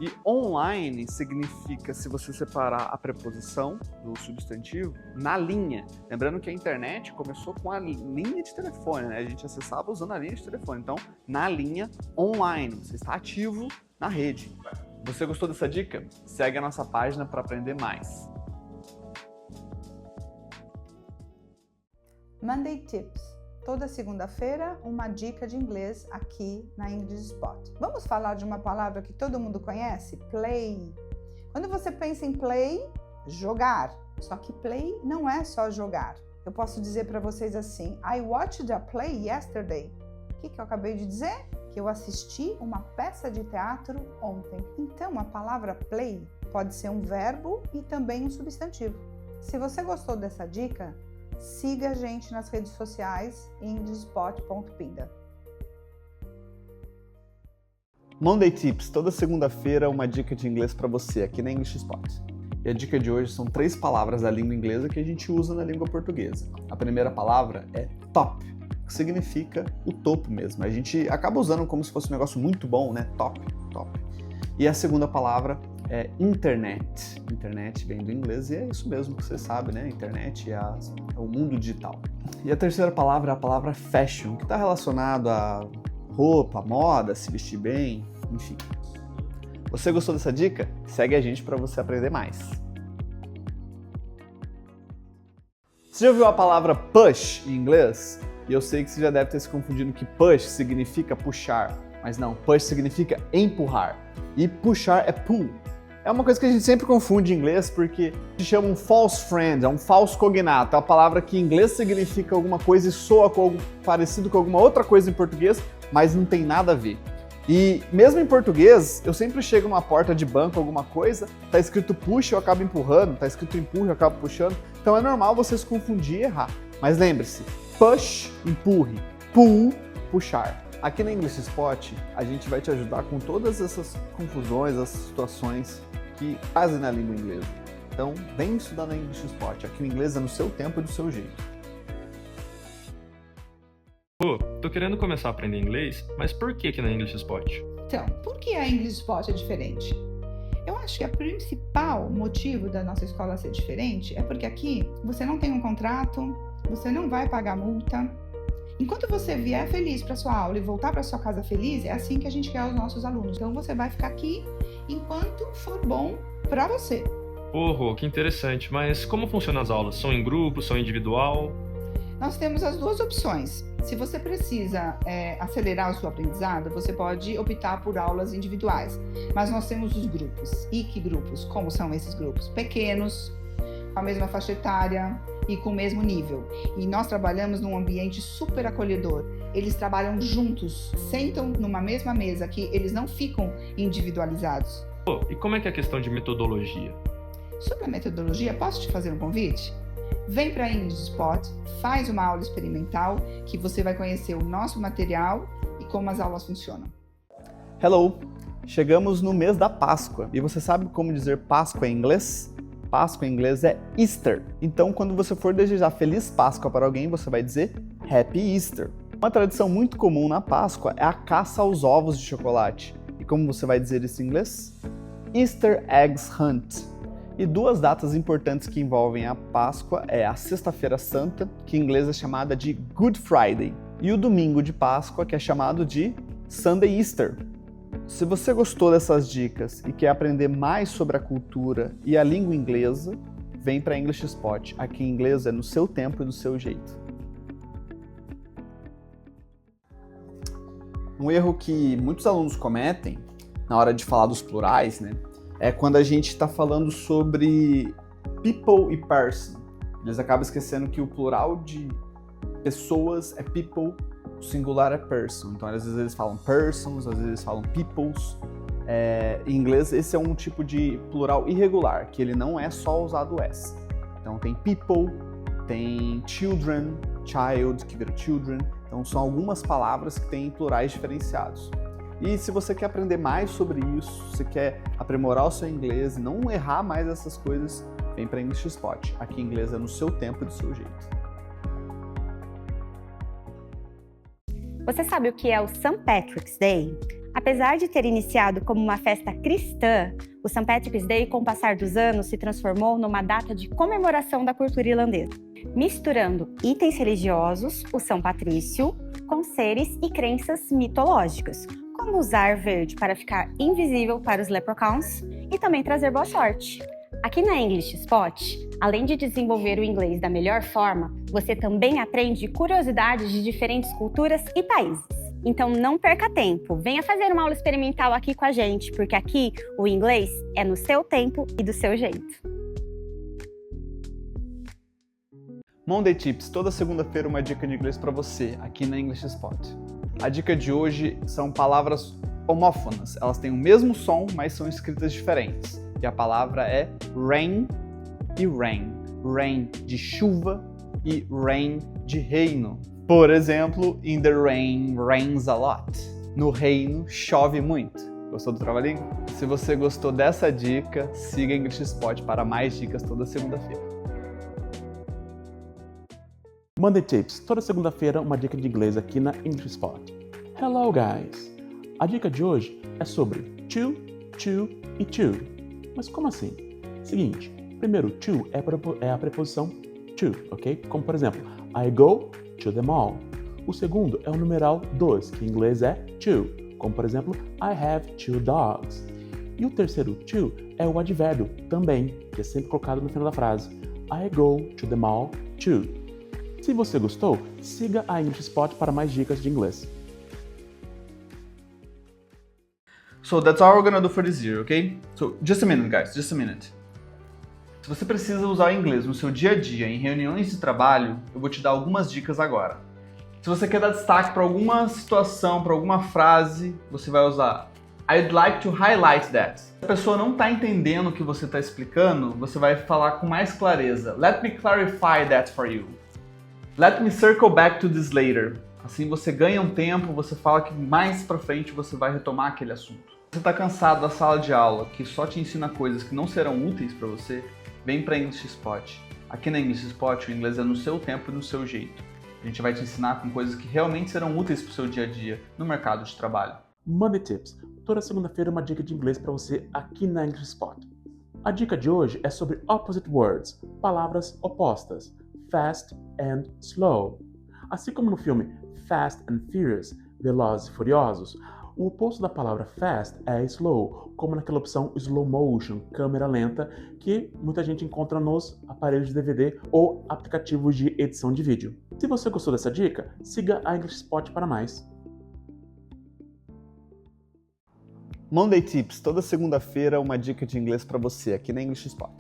E online significa, se você separar a preposição do substantivo, na linha. Lembrando que a internet começou com a linha de telefone, né? A gente acessava usando a linha de telefone. Então, na linha online, você está ativo na rede. Você gostou dessa dica? Segue a nossa página para aprender mais. Monday Tips. Toda segunda-feira, uma dica de inglês aqui na English Spot. Vamos falar de uma palavra que todo mundo conhece? Play. Quando você pensa em play, jogar. Só que play não é só jogar. Eu posso dizer para vocês assim, I watched a play yesterday. O que eu acabei de dizer? Que eu assisti uma peça de teatro ontem. Então, a palavra play pode ser um verbo e também um substantivo. Se você gostou dessa dica, siga a gente nas redes sociais englishspot.pinda. Monday Tips, toda segunda-feira uma dica de inglês para você aqui na English Spot. E a dica de hoje são 3 palavras da língua inglesa que a gente usa na língua portuguesa. A primeira palavra é top, que significa o topo mesmo. A gente acaba usando como se fosse um negócio muito bom, né? Top, top. E a segunda palavra é internet. Internet vem do inglês e é isso mesmo que você sabe, né? Internet é o mundo digital. E a terceira palavra é a palavra fashion, que está relacionado a roupa, moda, se vestir bem, enfim. Você gostou dessa dica? Segue a gente para você aprender mais. Você já ouviu a palavra push em inglês? E eu sei que você já deve ter se confundido que push significa puxar, mas não, push significa empurrar. E puxar é pull. É uma coisa que a gente sempre confunde em inglês porque se chama um false friend, é um falso cognato. É uma palavra que em inglês significa alguma coisa e soa com algo parecido com alguma outra coisa em português, mas não tem nada a ver. E mesmo em português, eu sempre chego numa porta de banco, alguma coisa, tá escrito push, eu acabo empurrando, tá escrito empurre, eu acabo puxando. Então é normal você se confundir e errar. Mas lembre-se, push, empurre, pull, puxar. Aqui na English Spot, a gente vai te ajudar com todas essas confusões, essas situações que fazem na língua inglesa. Então, vem estudar na English Spot. Aqui o inglês é no seu tempo e do seu jeito. Pô, tô querendo começar a aprender inglês, mas por que na English Spot? Então, por que a English Spot é diferente? Eu acho que o principal motivo da nossa escola ser diferente é porque aqui você não tem um contrato, você não vai pagar multa. Enquanto você vier feliz para sua aula e voltar para sua casa feliz, é assim que a gente quer os nossos alunos. Então você vai ficar aqui enquanto for bom para você. Porra, que interessante. Mas como funcionam as aulas? São em grupo, são individual? Nós temos as duas opções. Se você precisa acelerar o seu aprendizado, você pode optar por aulas individuais. Mas nós temos os grupos. E que grupos? Como são esses grupos? Pequenos, com a mesma faixa etária e com o mesmo nível. E nós trabalhamos num ambiente super acolhedor. Eles trabalham juntos, sentam numa mesma mesa, que eles não ficam individualizados. Pô, e como é que é a questão de metodologia? Sobre a metodologia, posso te fazer um convite? Vem para a English Spot, faz uma aula experimental que você vai conhecer o nosso material e como as aulas funcionam. Hello! Chegamos no mês da Páscoa. E você sabe como dizer Páscoa em inglês? Páscoa em inglês é Easter. Então, quando você for desejar Feliz Páscoa para alguém, você vai dizer Happy Easter. Uma tradição muito comum na Páscoa é a caça aos ovos de chocolate. E como você vai dizer isso em inglês? Easter Eggs Hunt. E duas datas importantes que envolvem a Páscoa é a Sexta-feira Santa, que em inglês é chamada de Good Friday, e o domingo de Páscoa, que é chamado de Sunday Easter. Se você gostou dessas dicas e quer aprender mais sobre a cultura e a língua inglesa, vem para English Spot. Aqui em inglês é no seu tempo e do seu jeito. Um erro que muitos alunos cometem na hora de falar dos plurais, né, é quando a gente está falando sobre people e person. Eles acabam esquecendo que o plural de pessoas é people, o singular é person. Então, às vezes eles falam persons, às vezes eles falam peoples. Em inglês, esse é um tipo de plural irregular, que ele não é só usado o S. Então, tem people, tem children, child, que vira children. Então, são algumas palavras que têm plurais diferenciados. E se você quer aprender mais sobre isso, se você quer aprimorar o seu inglês e não errar mais essas coisas, vem para English Spot. Aqui em inglês é no seu tempo e do seu jeito. Você sabe o que é o St. Patrick's Day? Apesar de ter iniciado como uma festa cristã, o St. Patrick's Day, com o passar dos anos, se transformou numa data de comemoração da cultura irlandesa, misturando itens religiosos, o São Patrício, com seres e crenças mitológicas, como usar verde para ficar invisível para os leprechauns e também trazer boa sorte. Aqui na English Spot, além de desenvolver o inglês da melhor forma, você também aprende curiosidades de diferentes culturas e países. Então não perca tempo, venha fazer uma aula experimental aqui com a gente, porque aqui o inglês é no seu tempo e do seu jeito. Monday Tips, toda segunda-feira uma dica de inglês para você, aqui na English Spot. A dica de hoje são palavras homófonas, elas têm o mesmo som, mas são escritas diferentes. E a palavra é rain e rain. Rain de chuva e rain de reino. Por exemplo, in the rain rains a lot. No reino chove muito. Gostou do trabalhinho? Se você gostou dessa dica, siga English Spot para mais dicas toda segunda-feira. Monday Tips, toda segunda-feira uma dica de inglês aqui na English Spot. Hello guys! A dica de hoje é sobre to e to. Mas como assim? Seguinte, primeiro, to é a preposição to, ok? Como por exemplo, I go to the mall. O segundo é o numeral 2, que em inglês é two, como por exemplo, I have 2 dogs. E o terceiro to é o advérbio também, que é sempre colocado no final da frase. I go to the mall too. Se você gostou, siga a English Spot para mais dicas de inglês. So that's all we're gonna do for this year, okay? So just a minute, guys, just a minute. Se você precisa usar o inglês no seu dia a dia, em reuniões de trabalho, eu vou te dar algumas dicas agora. Se você quer dar destaque para alguma situação, para alguma frase, você vai usar I'd like to highlight that. Se a pessoa não está entendendo o que você está explicando, você vai falar com mais clareza. Let me clarify that for you. Let me circle back to this later. Assim você ganha um tempo, você fala que mais pra frente você vai retomar aquele assunto. Se você está cansado da sala de aula, que só te ensina coisas que não serão úteis para você, vem para English Spot. Aqui na English Spot, o inglês é no seu tempo e no seu jeito. A gente vai te ensinar com coisas que realmente serão úteis para o seu dia a dia no mercado de trabalho. Monday Tips. Toda segunda-feira uma dica de inglês para você aqui na English Spot. A dica de hoje é sobre opposite words, palavras opostas, fast and slow. Assim como no filme Fast and Furious, Velozes e Furiosos, o oposto da palavra fast é slow, como naquela opção slow motion, câmera lenta, que muita gente encontra nos aparelhos de DVD ou aplicativos de edição de vídeo. Se você gostou dessa dica, siga a English Spot para mais. Monday Tips, toda segunda-feira uma dica de inglês para você aqui na English Spot.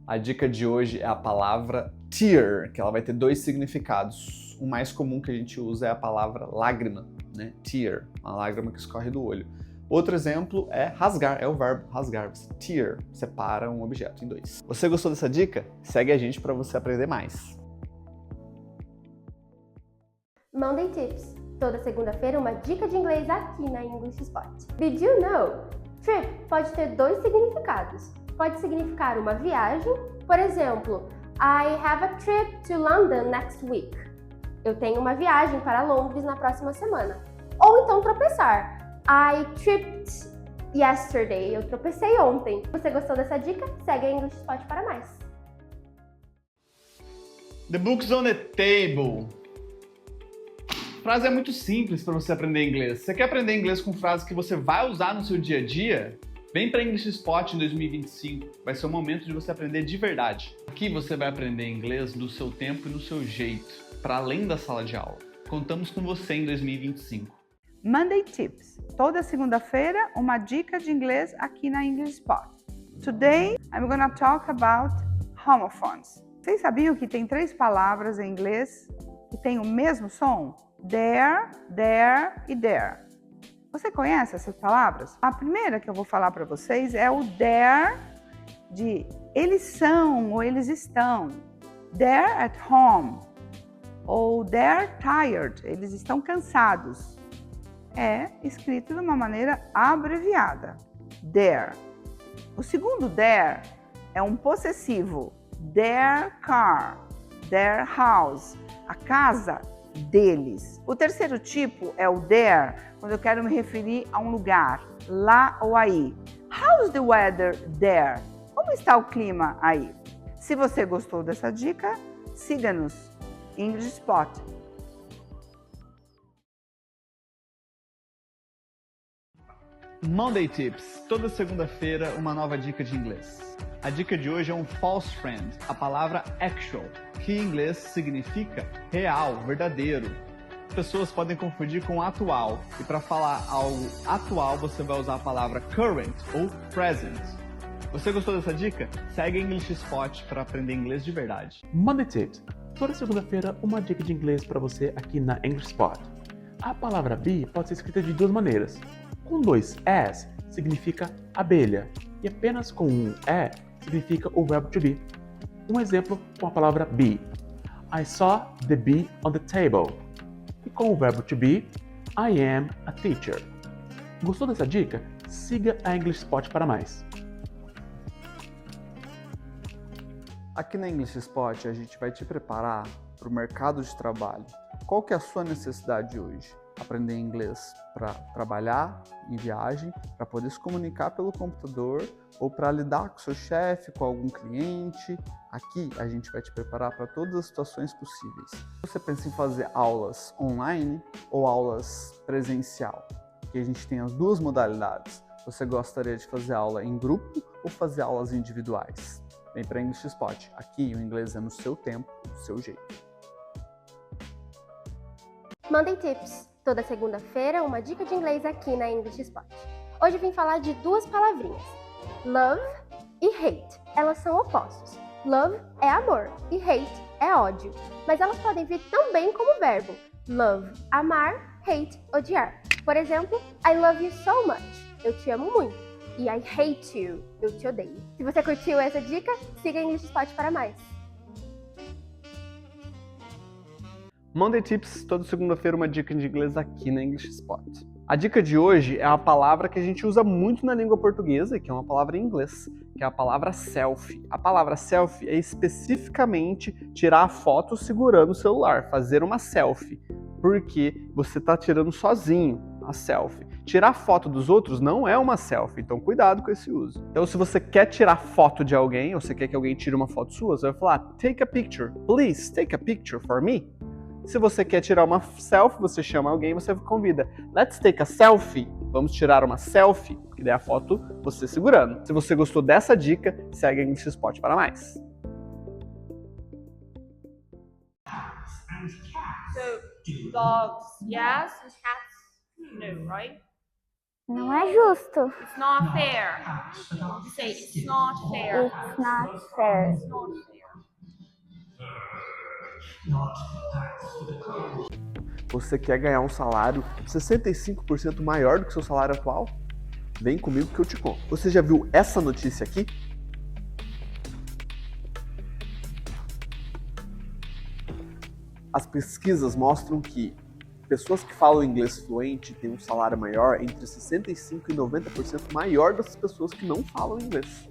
A dica de hoje é a palavra tear, que ela vai ter 2 significados. O mais comum que a gente usa é a palavra lágrima, né? Tear, uma lágrima que escorre do olho. Outro exemplo é rasgar, é o verbo rasgar. Tear, separa um objeto em 2. Você gostou dessa dica? Segue a gente para você aprender mais. Monday Tips. Toda segunda-feira uma dica de inglês aqui na English Spot. Did you know? Trip pode ter 2 significados. Pode significar uma viagem, por exemplo, I have a trip to London next week. Eu tenho uma viagem para Londres na próxima semana. Ou então tropeçar. I tripped yesterday. Eu tropecei ontem. Se você gostou dessa dica? Segue a English Spot para mais. The book's on the table. A frase é muito simples para você aprender inglês. Você quer aprender inglês com frases que você vai usar no seu dia a dia? Vem para English Spot em 2025. Vai ser o momento de você aprender de verdade. Aqui você vai aprender inglês do seu tempo e no seu jeito, para além da sala de aula. Contamos com você em 2025. Monday Tips. Toda segunda-feira uma dica de inglês aqui na English Spot. Today I'm gonna talk about homophones. Vocês sabiam que tem 3 palavras em inglês que têm o mesmo som? There, e there. Você conhece essas palavras? A primeira que eu vou falar para vocês é o there de eles são ou eles estão. They're at home. Ou they're tired. Eles estão cansados. É escrito de uma maneira abreviada. There. O segundo there é um possessivo. Their car. Their house. A casa deles. O terceiro tipo é o there, quando eu quero me referir a um lugar, lá ou aí. How's the weather there? Como está o clima aí? Se você gostou dessa dica, siga-nos. English Spot. Monday Tips. Toda segunda-feira uma nova dica de inglês. A dica de hoje é um false friend, a palavra actual, que em inglês significa real, verdadeiro. As pessoas podem confundir com atual, e para falar algo atual você vai usar a palavra current ou present. Você gostou dessa dica? Segue a English Spot para aprender inglês de verdade. Monday Tips. Toda segunda-feira uma dica de inglês para você aqui na English Spot. A palavra bee pode ser escrita de 2 maneiras. Com 2 S significa abelha, e apenas com um E significa o verbo to be. Um exemplo com a palavra be. I saw the bee on the table. E com o verbo to be, I am a teacher. Gostou dessa dica? Siga a English Spot para mais. Aqui na English Spot a gente vai te preparar para o mercado de trabalho. Qual que é a sua necessidade hoje? A aprender inglês para trabalhar em viagem, para poder se comunicar pelo computador ou para lidar com seu chefe, com algum cliente. Aqui a gente vai te preparar para todas as situações possíveis. Você pensa em fazer aulas online ou aulas presencial? Aqui a gente tem as duas modalidades. Você gostaria de fazer aula em grupo ou fazer aulas individuais? Vem para English Spot. Aqui o inglês é no seu tempo, do seu jeito. Monday Tips. Toda segunda-feira, uma dica de inglês aqui na English Spot. Hoje eu vim falar de duas palavrinhas, love e hate. Elas são opostos. Love é amor e hate é ódio. Mas elas podem vir tão bem como verbo. Love, amar, hate, odiar. Por exemplo, I love you so much. Eu te amo muito. E I hate you. Eu te odeio. Se você curtiu essa dica, siga a English Spot para mais. Monday Tips, toda segunda-feira uma dica de inglês aqui na English Spot. A dica de hoje é uma palavra que a gente usa muito na língua portuguesa, que é uma palavra em inglês, que é a palavra selfie. A palavra selfie é especificamente tirar a foto segurando o celular, fazer uma selfie, porque você está tirando sozinho a selfie. Tirar foto dos outros não é uma selfie, então cuidado com esse uso. Então se você quer tirar foto de alguém, ou você quer que alguém tire uma foto sua, você vai falar, take a picture, please take a picture for me. Se você quer tirar uma selfie, você chama alguém, você convida. Let's take a selfie. Vamos tirar uma selfie, que daí a foto você segurando. Se você gostou dessa dica, segue a English Spot para mais. So, dogs, yes, and cats, no, right? Não é justo. It's not fair. Say, it's not fair. It's not fair. It's not fair. Você quer ganhar um salário 65% maior do que o seu salário atual? Vem comigo que eu te conto. Você já viu essa notícia aqui? As pesquisas mostram que pessoas que falam inglês fluente têm um salário maior entre 65% e 90% maior das pessoas que não falam inglês.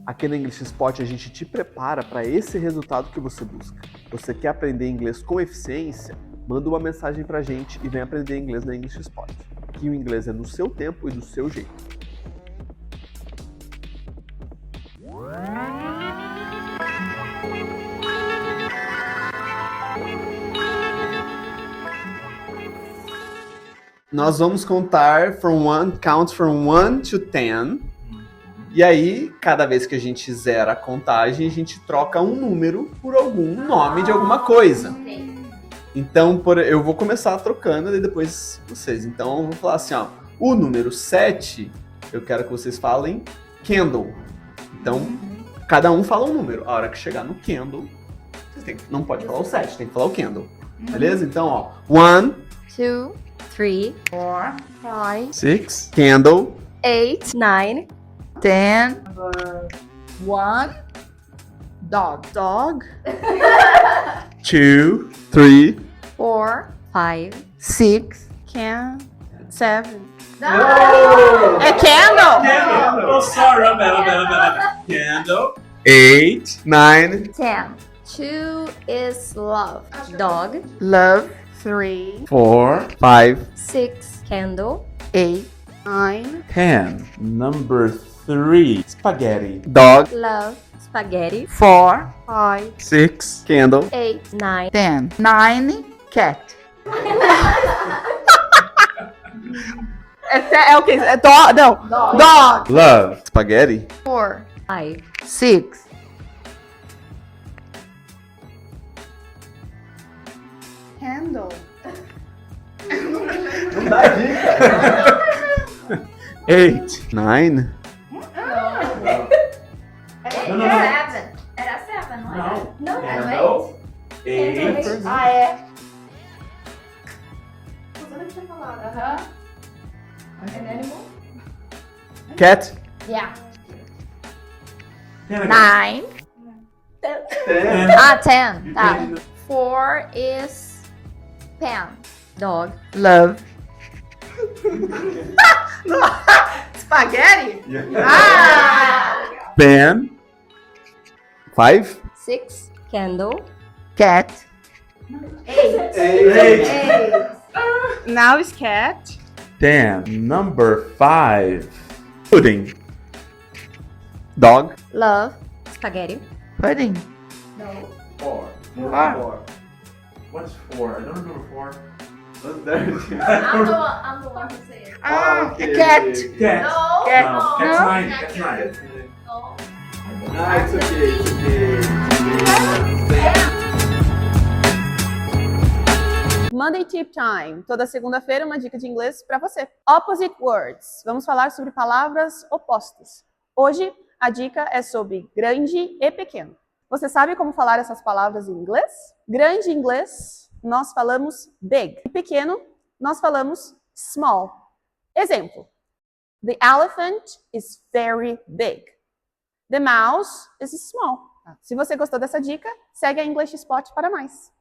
Aqui na English Spot a gente te prepara para esse resultado que você busca. Você quer aprender inglês com eficiência? Manda uma mensagem pra gente e vem aprender inglês na English Spot. Aqui o inglês é no seu tempo e do seu jeito. Nós vamos contar count from 1 to 10. E aí, cada vez que a gente zera a contagem, a gente troca um número por algum nome de alguma coisa. Então, eu vou começar trocando e depois vocês. Então, eu vou falar assim, ó. O número 7, eu quero que vocês falem candle. Então, cada um fala um número. A hora que chegar no candle, não pode falar o 7, tem que falar o candle. Beleza? Então, ó. 1, 2, 3, 4, 5, 6, candle, 8, 9, 10, 1, dog. Dog. 2, 3, 4, 5, 6, 7. No! É candle! Candle! Oh, sorry, Candle. 8, 9, 10. 2 is love. Dog. Love. 3, 4, 5, 6, candle. 8, 9, 10. Number 3. Spaghetti. dog, love. Spaghetti. 4, 5, 6, candle, 8, 9, 10. 9, cat. É o que? É dog? Não. Dog. love, spaghetti, 4, 5, 6. Handle. Não dá dica. 8, 9, Era 7. Era 7, não era? Não, era 8. 8. Ah, é. Você não tinha falado. Aham. An animal? cat, Yeah. 9. 10. Ah, 10. Tá. 4 is pen. Dog. Love. Spaghetti? pen, 5, 6, candle. Cat. 8. 8. Now is cat. Damn. Number 5. Pudding. Dog. Love. Spaghetti. Pudding. No. 4. Four. What's 4? I don't remember 4. I'm the one who said it. A cat. Cat. No. Cat. No. No. Cat's 9. No. No, it's okay. Monday Tip Time. Toda segunda-feira uma dica de inglês para você. Opposite words. Vamos falar sobre palavras opostas. Hoje a dica é sobre grande e pequeno. Você sabe como falar essas palavras em inglês? Grande em inglês, nós falamos big. E pequeno, nós falamos small. Exemplo. The elephant is very big. The mouse is small. Se você gostou dessa dica, segue a English Spot para mais.